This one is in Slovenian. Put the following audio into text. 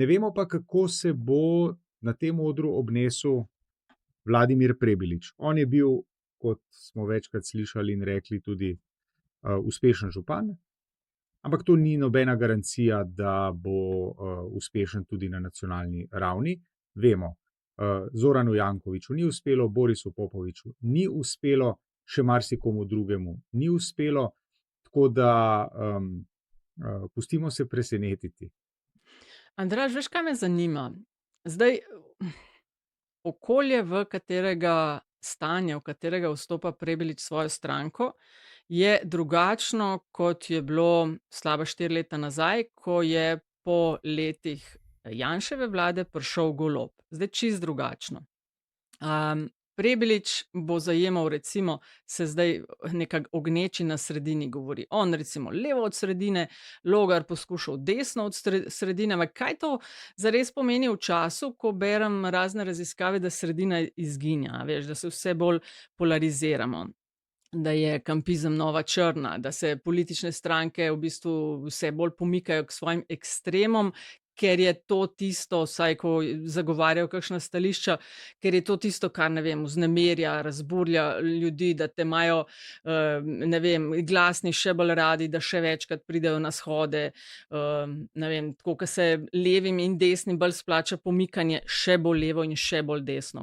Ne vemo pa, kako se bo na tem odru obnesel Vladimir Prebilič. On je bil, kot smo večkrat slišali in rekli, tudi uspešen župan, ampak to ni nobena garancija, da bo uspešen tudi na nacionalni ravni. Vemo, Zoranu Jankoviću ni uspelo, Borisu Popoviču ni uspelo, še marsikomu drugemu ni uspelo, tako da pustimo se presenetiti. Andraž, veš, kaj me zanima? Zdaj, okolje, v katerega stanje, v katerega vstopa Prebilič svojo stranko, je drugačno, kot je bilo slaba 4 leta nazaj, ko je po letih Janševe vlade prišel Golob. Zdaj čisto drugačno. Prebilič bo zajemal, recimo, se zdaj nekako o gneči na sredini govori. On recimo levo od sredine, Logar poskušal desno od sredine. Ampak kaj to zares pomeni v času, ko berem razne raziskave, da sredina izginja, a veš, da se vse bolj polariziramo, da je kampizem nova črna, da se politične stranke v bistvu vse bolj pomikajo k svojim ekstremom, ker je to tisto, vsaj ko zagovarjajo kakšna stališča, ker je to tisto, kar, ne vem, vznemirja, razburja ljudi, da te imajo, ne vem, glasni še bolj radi, da še večkrat pridejo na shode, ne vem, tako, ke se levim in desnim bolj splača pomikanje še bolj levo in še bolj desno.